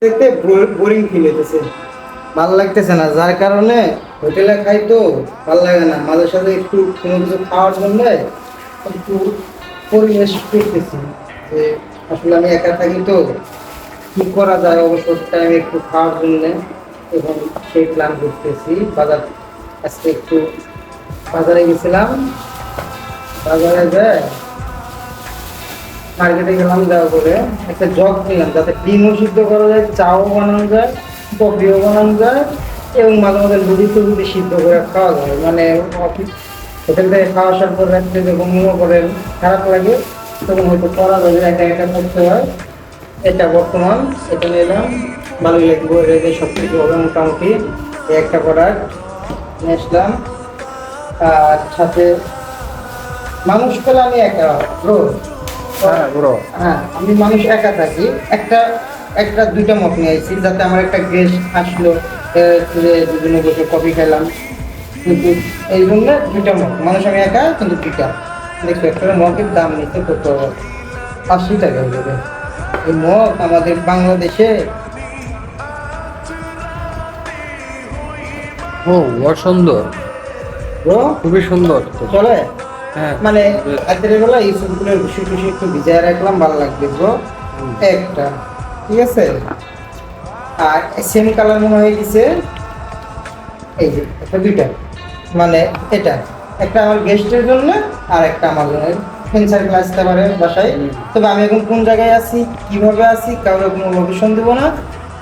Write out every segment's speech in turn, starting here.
দেখতে boring feel হইতেছে, ভালো লাগতেছে না, যার কারণে হোটেলে খাই তো ভালো লাগে না। মাঝে সাথে একটু কোনো কিছু খাওয়ার জন্য একটু পরিবেশ করতেছি যে আসলে আমি একা থাকি তো কি করা যায় অবসর টাইমে একটু খাওয়ার জন্য, এবং সেই প্ল্যান করতেছি। বাজার আজকে একটু বাজারে গেছিলাম, বাজারে যায় মার্কেটে গেলাম, যাওয়ার পরে একটা জগ কিনলাম যাতে ডিমও সিদ্ধ করা যায়, চাও বানানো যায়, কফিও বানানো যায়, এবং মাঝে মাঝে লুডি টুডি সিদ্ধ করে খাওয়া যায়। মানে অফিস হোটেল থেকে খাওয়া আসার পর রাত্রে যখন মনে করেন খারাপ লাগে তখন হয়তো করা যাবে, একা একা করতে হয়। এটা বর্তমান এটা নিলাম, ভালোই লাগবে, রেখে সব কিছু হবে মোটামুটি। এই একটা প্রোডাক্ট নিয়ে আসলাম। আর সাথে মানুষ পেলে আমি একা ব্রো। হ্যাঁ ব্রো। হ্যাঁ, আমি মানুষ একা থাকি। একটা একটা দুইটা মগ নিয়ে আসছি যাতে আমার একটা গেস্ট আসলো, যে দুজনে বসে কফি খেলাম, কিন্তু এই জন্য দুইটা মগ। মানুষ আমি একা কিন্তু দুইটা। দেখো একটা মগের দাম নিতে কত, 80 টাকা দেবে। এই মগ আমাদের বাংলাদেশে ও সুন্দর, ব্রো খুবই সুন্দর তো। চলে। হ্যাঁ মানে রাতের বেলা এই ফুলগুলোর বেশি বেশি একটু ভিজায় রাখলাম, ভালো লাগবে ব্রো। একটা ঠিক আছে। আর সেম কালার মনে হয়ে গেছে, এই যে একটা দুইটা, মানে এটা একটা আমার গেস্টের জন্য আর একটা আমার জন্য। ফ্রেন্ড সার্কেল আসতে পারে বাসায়। তবে আমি এখন কোন জায়গায় আছি, কিভাবে আছি, কারোর কোনো লোকেশন দেবো না।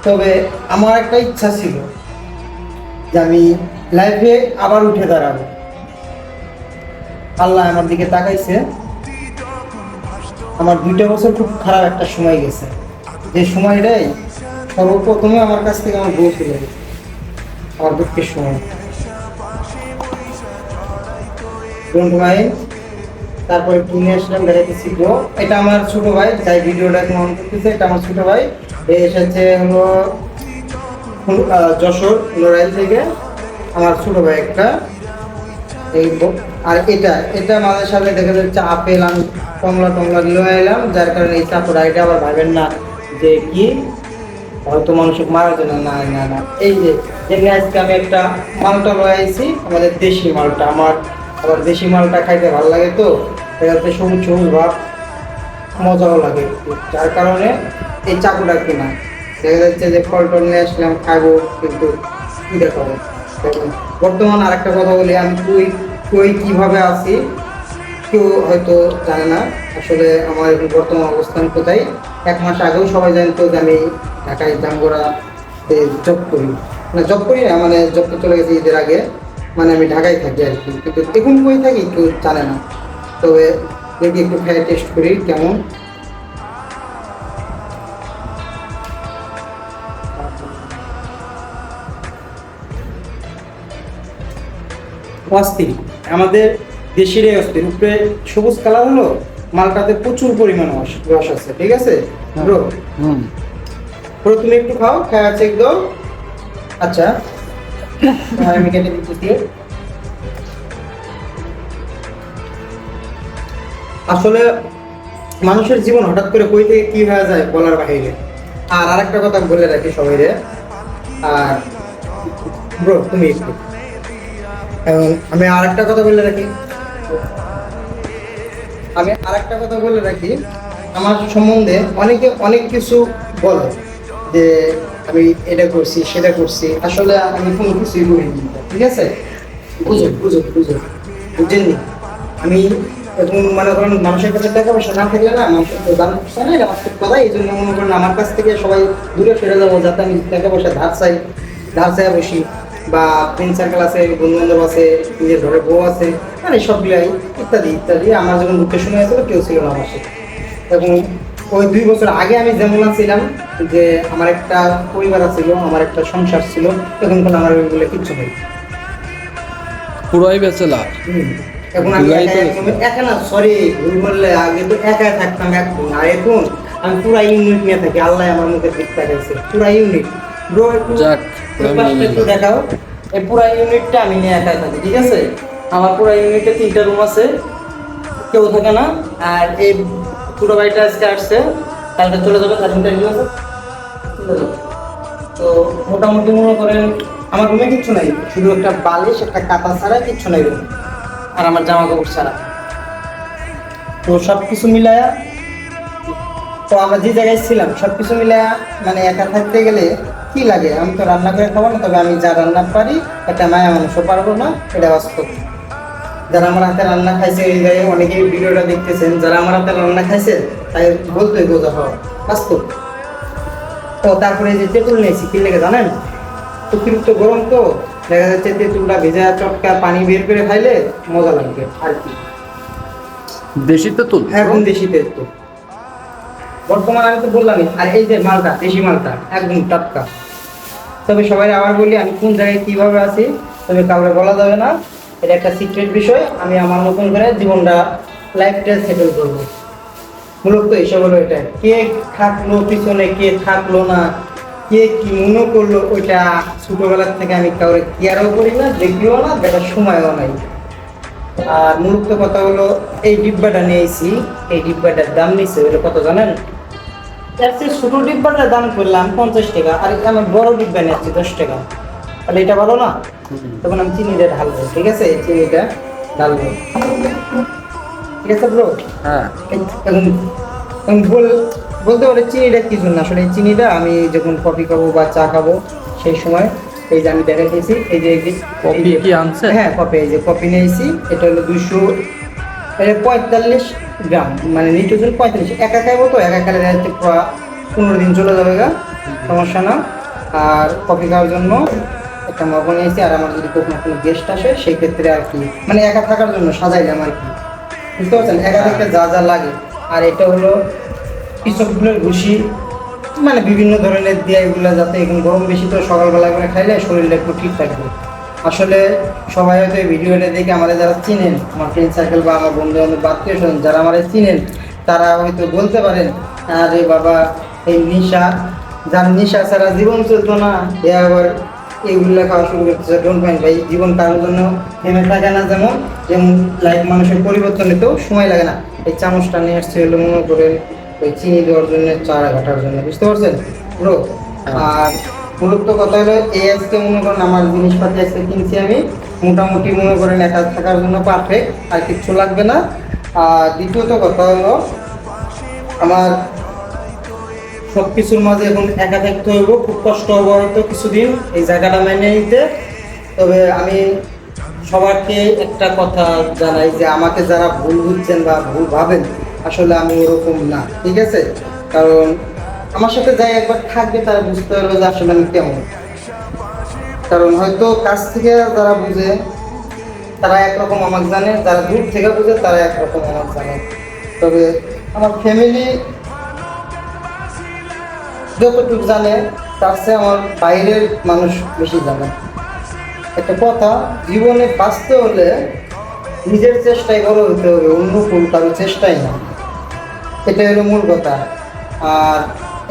তবে আমার একটা ইচ্ছা ছিল যে আমি লাইফে আবার উঠে দাঁড়াবো। আল্লাহ আমার দিকে তাকাইছে। আমার 2টা বছর খুব খারাপ একটা সময় গেছে, যে সময়টাই সর্বপ্রথমে আমার কাছ থেকে আমার বউ চলে গেছে, আমার দুঃখের সময়। Don't mind. তারপরে কিনে আসলাম, বেড়াইতেছি ব্রো। এটা আমার ছোট ভাই, যাই ভিডিওটা এখন অন করতেছে, এটা আমার ছোট ভাই। এ এসেছে হলো যশোর নড়াইল থেকে, আমার ছোট ভাই একটা। এই আর এটা এটা মাঝে সাথে দেখা যাচ্ছে আপেল আমি কমলা টমলা নিয়ে এলাম, যার কারণে এই চাপড়া এটা আবার ভাবেন না যে কি হয়তো মানুষকে মারার জন্য। না না না, এই যে যেখানে আজকে আমি একটা মালটা লয়ে আইছি, আমাদের দেশি মালটা। আমার আবার দেশি মালটা খাইতে ভালো লাগে তো, দেখা যাচ্ছে সবুজ সবুজ ভাব, মজাও লাগে একটু, যার কারণে এই চাকুটা কিনা। দেখা যাচ্ছে যে ফল টল নিয়ে আসলাম খাবো, কিন্তু কি দেখো দেখুন। বর্তমান আরেকটা কথা বলি, আমি কই কই কিভাবে আছি কেউ হয়তো জানে না আসলে আমার এখন বর্তমান অবস্থান কোথায়। 1 মাস আগেও সবাই জানতো যে আমি ঢাকায় জামগড়াতে জব করি, না জব করি না, মানে জবটা চলে গেছে ঈদের আগে। মানে আমি ঢাকায় থাকি আর কি, কিন্তু এখন কই থাকি কেউ জানে না। তবে দেখি একটু খাই টেস্ট করি কেমন। অস্থির, আমাদের দেশেরই অস্থির। উপরে সবুজ কালার হলো, মালটাতে প্রচুর পরিমাণ রস আছে, ঠিক আছে ব্রো। হুম। ব্রো তুমি একটু খাও, খাওয়া চেক দাও। আচ্ছা, আমি কেটে দিচ্ছি। আসলে মানুষের জীবন হঠাৎ করে কই থেকে কি হয়ে যায় বলার বাহিরে। আর আরেকটা কথা বলে রাখি সবাই রে, আর ব্রো তুমি একটু, এবং আমি আরেকটা কথা বলে রাখি, আমার সম্বন্ধে অনেকে অনেক কিছু বলে যে আমি এটা করছি সেটা করছি, আসলে আমি কোনো কিছুই করিনি, ঠিক আছে। বুঝুন বুঝুন বুঝুন, বুঝেননি। আমি এখন মনে করেন মানুষের কাছে টাকা পয়সা না থাকলে না, মানুষের তো জানা পয়সা নাই, আমার কথা। এই জন্য মনে করেন আমার কাছ থেকে সবাই দূরে সরে যাবো, যাতে আমি টাকা পয়সা ধার চাই বসি, বা ফ্রেন্ড সার্কেল আছে, বন্ধু বান্ধব আছে, নিজের ঘরে বউ আছে, মানে সবগুলাই ইত্যাদি ইত্যাদি। আমার যখন দুঃখের সময় আছে কেউ ছিল না আমার সাথে। এবং ওই 2 বছর আগে আমি যেমন ছিলাম, যে আমার একটা পরিবার ছিল, আমার একটা সংসার ছিল, তখন কোনো আমার ওইগুলো কিচ্ছু নেই। পুরাই বেচেলার। এখন আমি একা না, সরি ভুল বললে, আগে তো একা থাকতাম এখন, আর এখন আমি পুরা ইউনিট নিয়ে থাকি। আল্লাহ আমার মুখে দিক তাকাইছে, পুরা ইউনিট। ব্রো একটু যাক, একটু দেখাও। এই পুরা ইউনিটটা আমি নিয়ে একাই থাকি, ঠিক আছে। আমার পুরা ইউনিটে 3টা রুম আছে, কেউ থাকে না। আর এই ছোট ভাইটা আজকে আসছে, কালকে চলে যাবে, তার ইন্টারভিউ আছে। তো মোটামুটি মনে করেন আমার রুমে কিচ্ছু নাই, শুধু একটা বালিশ একটা কাঁথা ছাড়া কিচ্ছু নাই রুমে, আর আমার জামা কাপড় ছাড়া। তো সব কিছু মিলায়া, তো আমরা যে জায়গায় ছিলাম সব কিছু মিলায়া মানে একা থাকতে গেলে কি লাগে, আমি তো রান্না করে খাবো না, তবে আমি যা রান্না পারি একটা মায়া মানুষও পারবো না, এটা বাস্তব। যারা আমার হাতে রান্না খাইছে এই জায়গায় অনেকেই ভিডিওটা দেখতেছেন, যারা আমার হাতে রান্না খাইছে তাই বলতেই বোঝা হওয়া বাস্তব। তো তারপরে এই যে তেঁতুল নিয়েছি, কি লেগে জানেন, অতিরিক্ত গরম তো দেখা যাচ্ছে তেঁতুলটা ভেজা চটকা পানি বের করে খাইলে মজা লাগবে আর কি। দেশি তেঁতুল? একদম দেশি তেঁতুল, বর্তমান আমি তো বললামই। আর এই যে মালটা, দেশি মালটা একদম টাটকা। তবে সবাই আবার বলি আমি কোন জায়গায় কিভাবে আছি তবে কাউকে বলা যাবে না, এটা একটা সিক্রেট বিষয়। আমি আমার মতন করে জীবনটা লাইফটা সেটেল করবো। মূলত এসব হলো এটা, কে থাকলো পিছনে কে থাকলো না, কে কি মনে করলো, ওইটা ছোটবেলার থেকে আমি কাউকে কেয়ারও করি না, দেখিও না, দেখার সময়ও নাই। আর মূলত কথা হলো এই ডিব্বাটা নিয়েছি, এই ডিব্বাটার দাম নিচ্ছে হলো কত জানেন, এর চেয়ে ছোট ডিব্বাটার দাম করলাম 50 টাকা, আর আমার বড় ডিব্বা নিচ্ছি 10 টাকা। তাহলে এটা ভালো না? তখন আমি চিনিটা ঢালবো, ঠিক আছে, এই চিনিটা ঢালবো, ঠিক আছে ব্রো? হ্যাঁ। এখন বলতে পারে চিনিটা কি জন্য, আসলে এই চিনিটা আমি যখন কফি খাবো বা চা খাবো সেই সময় এই যে আমি দেখাইতেছি, এই যে কফি কি আনছে? হ্যাঁ কফি, এই যে কফি নিয়েছি, এটা হলো 245 গ্রাম, মানে নিটোজেন 45, একা খাইবো তো একা খেলে যাচ্ছে 15 দিন চলে যাবে গা, সমস্যা না। আর কফি খাওয়ার জন্য একটা মগ নিয়েছি, আর আমার যদি কখনো কোনো গেস্ট আসে সেই ক্ষেত্রে আর কি, মানে একা থাকার জন্য সাজাইলাম আর কি, বুঝতে পারছেন, একা থাকতে যা যা লাগে। আর এটা হলো কৃষকগুলোর ভুসি, মানে বিভিন্ন ধরনের দিয়ে এগুলো, যাতে এখন গরম বেশি তো সকালবেলা করে খাইলে শরীরটা একটু ঠিক থাকবে। আসলে সবাই হয়তো এই ভিডিওটা দেখে আমাদের যারা চিনেন, আমার ফ্রেন্ড সার্কেল বা আমার বন্ধু বান্ধব আত্মীয় স্বজন যারা আমাদের চিনেন, তারা হয়তো বলতে পারেন আরে বাবা এই নিশা, যার নিশা ছাড়া জীবন চলতো না, এ আবার এইগুলো খাওয়া শুরু করতেছে। ডোন্ট মাইন্ড ভাই, জীবন কারোর জন্য থেমে থাকে না, যেমন যেমন লাইফ মানুষের পরিবর্তন নিতেও সময় লাগে না। এই চামচটা নিয়ে আসছে হলো মনে করেন ওই চিনি দেওয়ার জন্য, চারা ঘাটার জন্য, বুঝতে পারছেন ব্রো? আর মূলত কথা হলো এই আজকে মনে করেন আমার জিনিসপাতি আজকে কিনছি আমি, মোটামুটি মনে করেন একা থাকার জন্য পারফেক্ট, আর কিচ্ছু লাগবে না। আর দ্বিতীয়ত কথা হলো আমার সব কিছুর মাঝে এখন একা থাকতে হইব, খুব কষ্ট হবো হয়তো কিছুদিন এই জায়গাটা মেনে নিতে। তবে আমি সবাইকে একটা কথা জানাই যে আমাকে যারা ভুল বুঝছেন বা ভুল ভাবেন, আসলে আমি ওরকম না, ঠিক আছে? কারণ আমার সাথে যাই একবার থাকবে তারা বুঝতে পারবে যে আসলে আমি কেমন। কারণ হয়তো কাছ থেকে যারা বুঝে তারা একরকম আমাকে জানে, যারা দূর থেকে বুঝে তারা একরকম আমাকে জানে। তবে আমার ফ্যামিলি যতটুকু জানে তার চেয়ে আমার বাইরের মানুষ বেশি জানে। একটা কথা, জীবনে বাঁচতে হলে নিজের চেষ্টায় বড় হতে হবে, অন্য কোন কারো চেষ্টাই না, এটা হলো মূল কথা। আর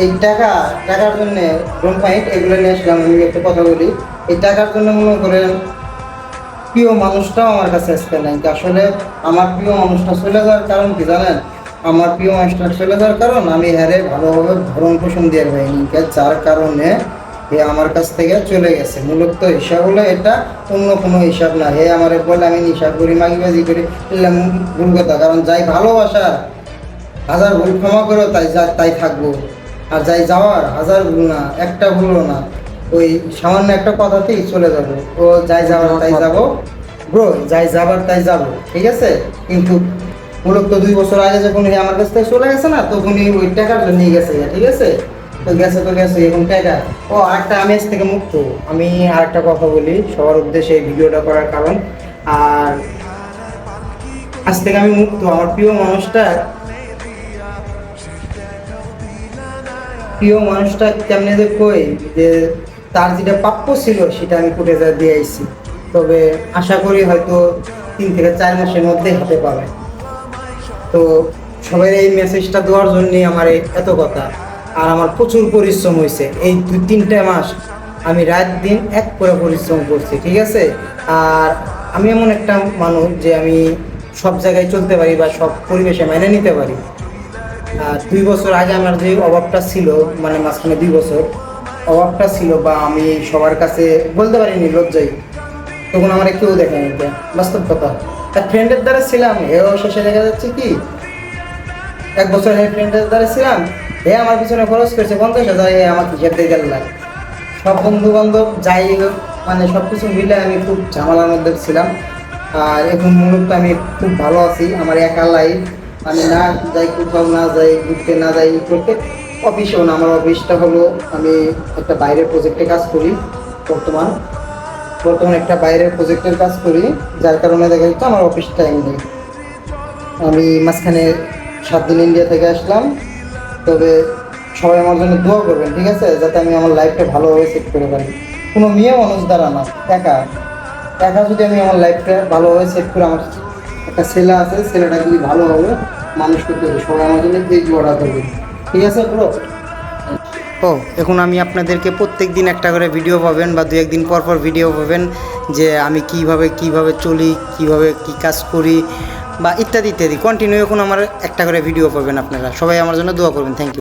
এই টাকার জন্য ডোন্ট মাইন্ড, এগুলো নিয়ে আসলাম। আমি একটা কথা বলি, এই টাকার জন্য মনে করেন প্রিয় মানুষটাও আমার কাছে আসতে নাই। আসলে আমার প্রিয় মানুষটা চলে যাওয়ার কারণ কি জানেন? আমার প্রিয় মানুষটা চলে যাওয়ার কারণ আমি হ্যারে ভালোভাবে ভরণ পোষণ দিয়ে পাইনি, যার কারণে হে আমার কাছ থেকে চলে গেছে। মূলত হিসাব হলো এটা, অন্য কোনো হিসাব না। হে আমার বলে আমি হিসাব করি, মাগিবাজি করি, এলাম ভুল কথা। কারণ যাই ভালোবাসা হাজার ভুল ক্ষমা করো তাই থাকবো, আর যাই যাওয়ার হাজার ভুল না, একটা ভুলও না, ওই সামান্য একটা কথাতেই চলে যাব। ও যাই যাওয়ার তাই যাবো ব্রো, যাই যাবার তাই যাবো, ঠিক আছে? কিন্তু মূলত 2 বছর আগে যখন আমার কাছ থেকে চলে গেছে না, তখনই ওই টাকার জন্য নিয়ে গেছে, ঠিক আছে? তো গেছে এখন টাকা। ও আরেকটা, আমি আজ থেকে মুক্ত। আমি আরেকটা কথা বলি সবার উদ্দেশ্যে এই ভিডিওটা করার কারণ, আর আজ থেকে আমি মুক্ত। আমার প্রিয় মানুষটা কেমনে যে কই যে তার যেটা প্রাপ্য ছিল সেটা আমি কোর্টে যা দিয়ে আইছি। তবে আশা করি হয়তো 3 থেকে 4 মাসের মধ্যে হাতে পাবে। তো সবাই এই মেসেজটা দেওয়ার জন্যই আমার এত কথা। আর আমার প্রচুর পরিশ্রম হয়েছে এই 2-3টা মাস, আমি রাত দিন এক করে পরিশ্রম করছি, ঠিক আছে? আর আমি এমন একটা মানুষ যে আমি সব জায়গায় চলতে পারি বা সব পরিবেশে মেনে নিতে পারি। 2 বছর আগে আমার যে অভাবটা ছিল, মানে মাঝখানে 2 বছর, অভাবটা ছিল বা আমি সবার কাছে বলতে পারিনি লজ্জায়, তখন আমার কেউ দেখেনি, এটা বাস্তব কথা। এক ফ্রেন্ডের দ্বারা ছিলাম, এও শেষে দেখা যাচ্ছে কি 1 বছর ফ্রেন্ডের দ্বারা ছিলাম, আমার পিছনে খরচ করছে 50,000, আমার হিসাব দিয়ে গেল না। সব বন্ধু বান্ধব যাই হোক, মানে সব কিছু মিলে আমি খুব ঝামেলার মধ্যে ছিলাম। আর এখন মূলত আমি খুব ভালো আছি, আমার একা লাইফ, আমি না যাই কোথাও, না যাই ঘুরতে, না যাই ই করতে। অফিসেও না, আমার অফিসটা হলো আমি একটা বাইরের প্রজেক্টে কাজ করি, বর্তমানে একটা বাইরের প্রজেক্টের কাজ করি, যার কারণে দেখা যাচ্ছে আমার অফিস টাইম নেই। আমি মাঝখানে 7 দিন ইন্ডিয়া থেকে আসলাম। তবে সবাই আমার জন্য দোয়া করবেন, ঠিক আছে, যাতে আমি আমার লাইফটা ভালোভাবে সেট করে পারি। কোনো মেয়ে মানুষ দ্বারা না, একা একা যদি আমি আমার লাইফটা ভালোভাবে সেট করে, আমার একটা ছেলে আছে, ছেলেটা যদি ভালোভাবে মানুষ করতে হবে, সবাই আমার জন্য এই দোয়াটা করবে, ঠিক আছে পুরো। ও এখন আমি আপনাদেরকে প্রত্যেক দিন একটা করে ভিডিও পাবেন, বা 2-1 দিন পর পর ভিডিও পাবেন, যে আমি কিভাবে চলি, কিভাবে কি কাজ করি, বা ইত্যাদি ইত্যাদি কন্টিনিউ এখন আমার একটা করে ভিডিও পাবেন। আপনারা সবাই আমার জন্য দোয়া করবেন। Thank you.